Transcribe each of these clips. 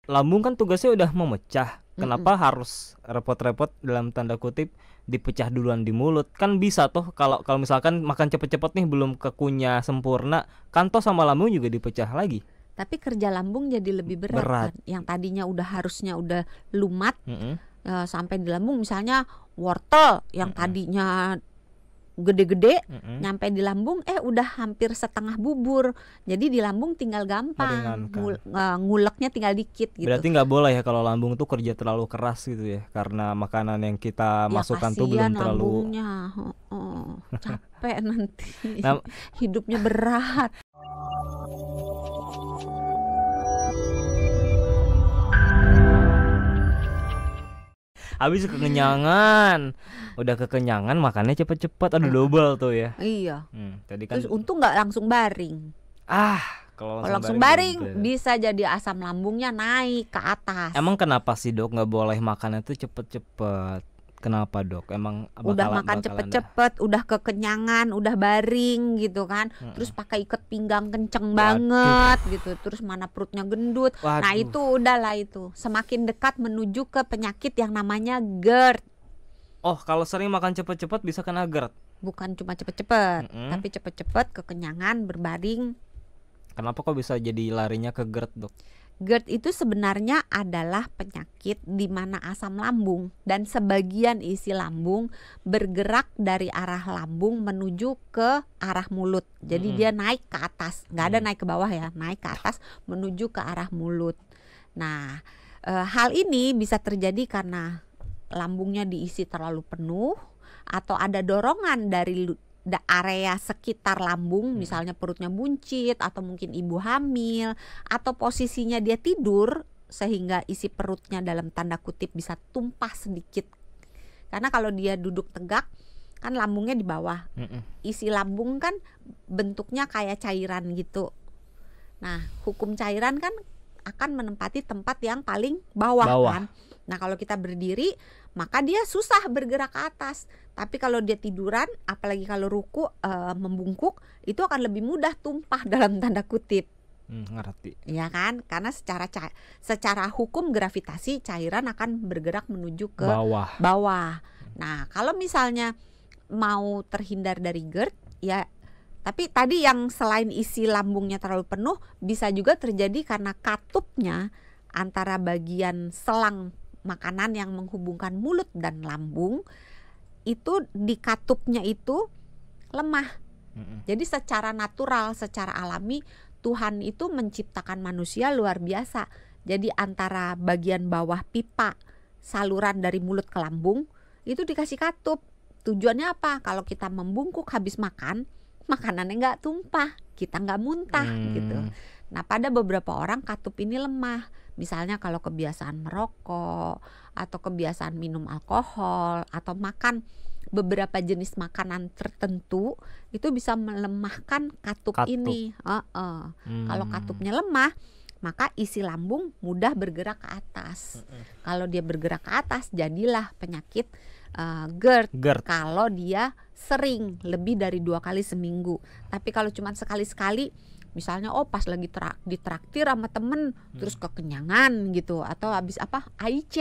lambung kan tugasnya udah memecah. Kenapa harus repot-repot dalam tanda kutip dipecah duluan di mulut? Kan bisa toh kalau misalkan makan cepet-cepet nih belum kekunya sempurna, kan toh sama lambung juga dipecah lagi. Tapi kerja lambung jadi lebih berat. Kan? Yang tadinya harusnya udah lumat sampai di lambung, misalnya wortel yang tadinya gede-gede nyampe di lambung udah hampir setengah bubur. Jadi di lambung tinggal gampang, nguleknya tinggal dikit gitu. Berarti nggak boleh ya kalau lambung tuh kerja terlalu keras gitu ya, karena makanan yang kita masukkan tuh belum terlalu lambungnya. Capek nanti. Hidupnya berat. Habis kekenyangan, udah kekenyangan makannya cepet-cepet, aduh double tuh ya. Iya. Tadi kan. Terus untung nggak langsung baring. Kalau langsung baring bisa jadi asam lambungnya naik ke atas. Emang kenapa sih dok nggak boleh makannya tuh cepet-cepet? Kenapa dok? Emang udah makan cepet-cepet, udah kekenyangan, udah baring gitu kan. Terus pakai ikat pinggang kenceng banget gitu. Terus mana perutnya gendut. Waduh. Nah itu udahlah itu. Semakin dekat menuju ke penyakit yang namanya GERD. Oh kalau sering makan cepet-cepet bisa kena GERD? Bukan cuma cepet-cepet, tapi cepet-cepet kekenyangan berbaring. Kenapa kok bisa jadi larinya ke GERD dok? GERD itu sebenarnya adalah penyakit di mana asam lambung dan sebagian isi lambung bergerak dari arah lambung menuju ke arah mulut. Jadi dia naik ke atas, nggak ada naik ke bawah ya, naik ke atas menuju ke arah mulut. Nah, hal ini bisa terjadi karena lambungnya diisi terlalu penuh atau ada dorongan dari area sekitar lambung, misalnya perutnya buncit atau mungkin ibu hamil atau posisinya dia tidur sehingga isi perutnya dalam tanda kutip bisa tumpah sedikit. Karena kalau dia duduk tegak kan lambungnya di bawah. Isi lambung kan bentuknya kayak cairan gitu. Nah, hukum cairan kan akan menempati tempat yang paling bawah. Kan. Nah, kalau kita berdiri maka dia susah bergerak ke atas. Tapi kalau dia tiduran, apalagi kalau ruku membungkuk, itu akan lebih mudah tumpah dalam tanda kutip. Ngerti. Ya kan? Karena secara hukum gravitasi cairan akan bergerak menuju ke bawah. Nah, kalau misalnya mau terhindar dari GERD, ya tapi tadi yang selain isi lambungnya terlalu penuh, bisa juga terjadi karena katupnya antara bagian selang makanan yang menghubungkan mulut dan lambung itu di katupnya itu lemah. Jadi secara natural, secara alami Tuhan itu menciptakan manusia luar biasa. Jadi antara bagian bawah pipa saluran dari mulut ke lambung itu dikasih katup. Tujuannya apa? Kalau kita membungkuk habis makan, makanannya nggak tumpah, kita nggak muntah gitu. Nah, pada beberapa orang katup ini lemah. Misalnya kalau kebiasaan merokok atau kebiasaan minum alkohol atau makan beberapa jenis makanan tertentu itu bisa melemahkan katup. Ini. Kalau katupnya lemah, maka isi lambung mudah bergerak ke atas. Kalau dia bergerak ke atas, jadilah penyakit GERD. Kalau dia sering lebih dari 2 kali seminggu. Tapi kalau cuma sekali-sekali, misalnya pas lagi ditraktir sama temen terus kekenyangan gitu, atau habis AIC,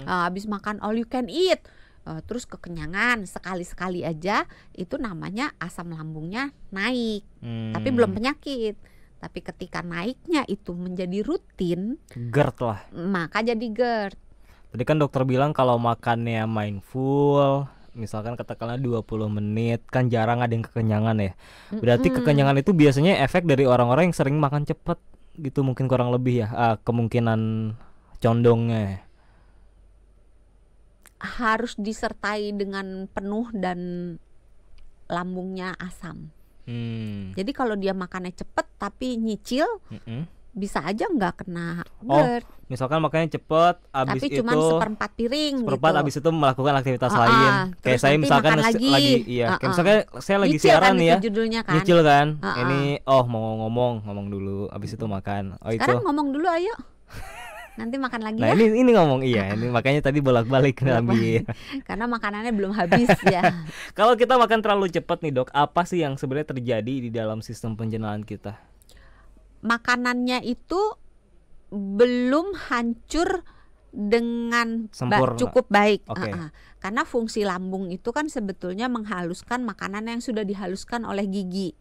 habis makan all you can eat, terus kekenyangan sekali-sekali aja, itu namanya asam lambungnya naik. Tapi belum penyakit. Tapi ketika naiknya itu menjadi rutin, GERD lah, maka jadi GERD. Tadi kan dokter bilang kalau makannya mindful, misalkan katakanlah 20 menit, kan jarang ada yang kekenyangan ya. Berarti kekenyangan itu biasanya efek dari orang-orang yang sering makan cepet gitu, mungkin kurang lebih ya, kemungkinan condongnya. Harus disertai dengan penuh dan lambungnya asam. Jadi kalau dia makannya cepet tapi nyicil, bisa aja nggak kena GERD. Misalkan makannya cepet, abis tapi itu cuma seperempat piring seperempat gitu. Abis itu melakukan aktivitas lain. Kayak saya misalkan lagi kayak misalkan saya lagi nyicil siaran kan nih ya, kan? Nyicil kan. Ini mau ngomong dulu, abis itu makan. Sekarang itu ngomong dulu ayo. Nanti makan lagi nah, ya. ini ngomong ini makanya tadi bolak-balik ngambil. Karena makanannya belum habis ya. Kalau kita makan terlalu cepat nih dok, apa sih yang sebenarnya terjadi di dalam sistem pencernaan kita? Makanannya itu belum hancur dengan cukup baik. Karena fungsi lambung itu kan sebetulnya menghaluskan makanan yang sudah dihaluskan oleh gigi.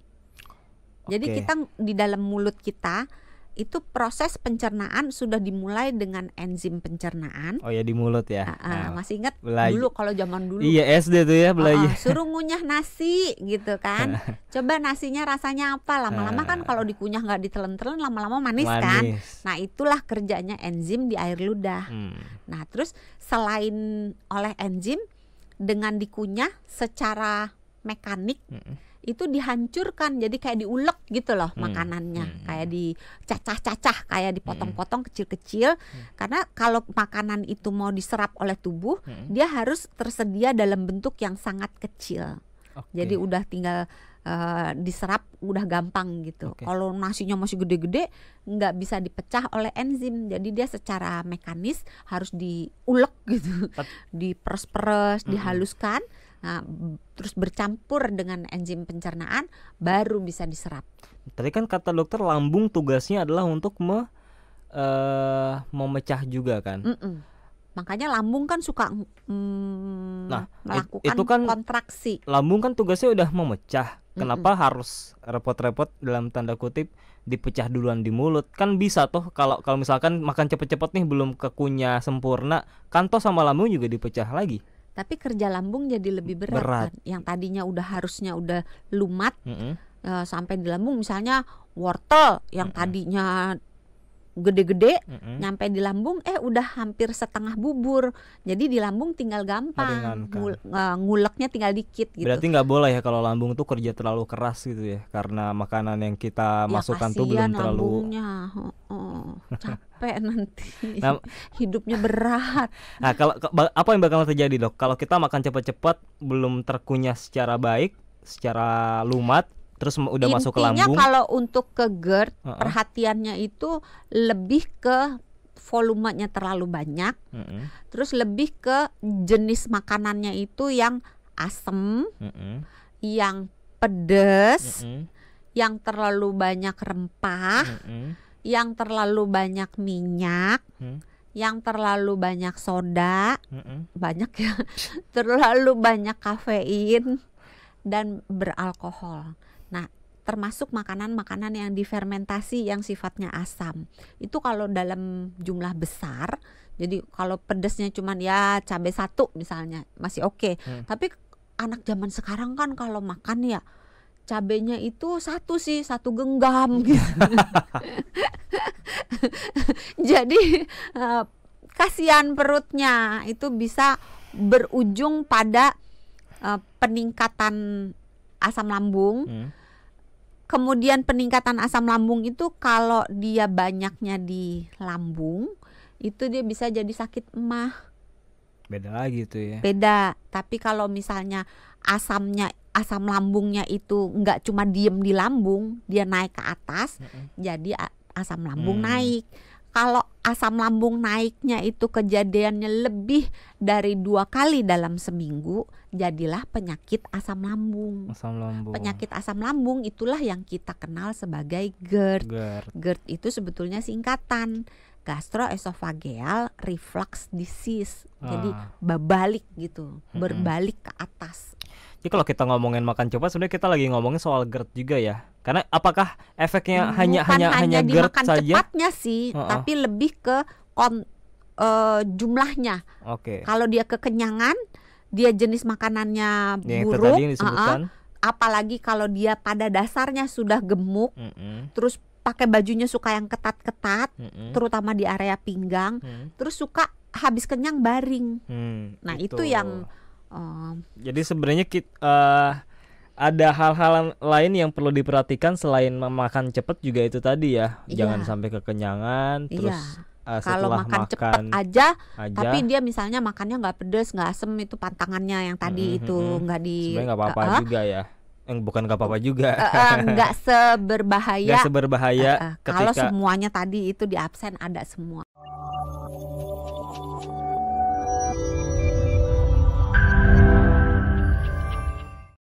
Jadi kita di dalam mulut kita itu proses pencernaan sudah dimulai dengan enzim pencernaan. Oh ya, di mulut ya. Masih ingat dulu kalau zaman dulu. Iya, SD tuh ya belajar. Suruh ngunyah nasi gitu kan. Coba nasinya rasanya apa? Lama-lama kan kalau dikunyah nggak ditelen-telen lama-lama manis kan. Nah, itulah kerjanya enzim di air ludah. Nah, terus selain oleh enzim, dengan dikunyah secara mekanik itu dihancurkan, jadi kayak diulek gitu loh makanannya, kayak dicacah-cacah, kayak dipotong-potong kecil-kecil. Karena kalau makanan itu mau diserap oleh tubuh, dia harus tersedia dalam bentuk yang sangat kecil. Jadi udah tinggal diserap udah gampang gitu. Kalau nasinya masih gede-gede nggak bisa dipecah oleh enzim, jadi dia secara mekanis harus diulek gitu, diperes-peres, dihaluskan. Nah, terus bercampur dengan enzim pencernaan baru bisa diserap. Tadi kan kata dokter lambung tugasnya adalah untuk memecah juga kan. Makanya lambung kan suka melakukan itu kan kontraksi. Lambung kan tugasnya udah memecah. Kenapa harus repot-repot dalam tanda kutip dipecah duluan di mulut? Kan bisa toh kalau misalkan makan cepet-cepet nih belum kekunyah sempurna, kan toh sama lambung juga dipecah lagi. Tapi kerja lambung jadi lebih berat. Kan? Yang tadinya harusnya udah lumat sampai di lambung, misalnya wortel yang tadinya gede-gede nyampe di lambung udah hampir setengah bubur. Jadi di lambung tinggal gampang, nguleknya tinggal dikit gitu. Berarti nggak boleh ya kalau lambung tuh kerja terlalu keras gitu ya, karena makanan yang kita masukkan tuh belum terlalu capek nanti. Hidupnya berat. Nah, kalau apa yang bakal terjadi dok kalau kita makan cepat-cepat belum terkunyah secara baik, secara lumat, terus udah masuk ke lambung? Intinya kalau untuk ke GERD perhatiannya itu lebih ke volumenya terlalu banyak, terus lebih ke jenis makanannya itu yang asem, yang pedes, yang terlalu banyak rempah, yang terlalu banyak minyak, yang terlalu banyak soda, banyak ya, terlalu banyak kafein dan beralkohol. Nah, termasuk makanan-makanan yang difermentasi yang sifatnya asam. Itu kalau dalam jumlah besar, jadi kalau pedesnya cuman ya cabai 1 misalnya masih oke. Tapi anak zaman sekarang kan kalau makan ya cabenya itu 1 genggam gitu. Jadi kasihan perutnya, itu bisa berujung pada peningkatan asam lambung. Kemudian peningkatan asam lambung itu kalau dia banyaknya di lambung, itu dia bisa jadi sakit emah. Beda lagi tuh ya. Beda. Tapi kalau misalnya asam lambungnya itu nggak cuma diem di lambung, dia naik ke atas, jadi asam lambung naik. Kalau asam lambung naiknya itu kejadiannya lebih dari 2 kali dalam seminggu, jadilah penyakit asam lambung. Penyakit asam lambung itulah yang kita kenal sebagai GERD. GERD itu sebetulnya singkatan gastroesophageal reflux disease. Jadi berbalik gitu, berbalik ke atas. Jadi kalau kita ngomongin makan cepat, sebenarnya kita lagi ngomongin soal GERD juga ya. Karena apakah efeknya hanya di GERD makan saja? Cepatnya sih, tapi lebih ke jumlahnya. Kalau dia kekenyangan, dia jenis makanannya buruk, apalagi kalau dia pada dasarnya sudah gemuk, terus pakai bajunya suka yang ketat-ketat, terutama di area pinggang, terus suka habis kenyang baring. Nah itu yang jadi sebenarnya ada hal-hal lain yang perlu diperhatikan selain makan cepat juga itu tadi ya. Jangan sampai kekenyangan. Terus kalau makan cepat aja, tapi dia misalnya makannya nggak pedes, nggak asem, itu pantangannya yang tadi itu nggak di. Sebenarnya nggak apa-apa juga ya. Bukan nggak apa-apa juga. Nggak seberbahaya. Kalau semuanya tadi itu di absen ada semua.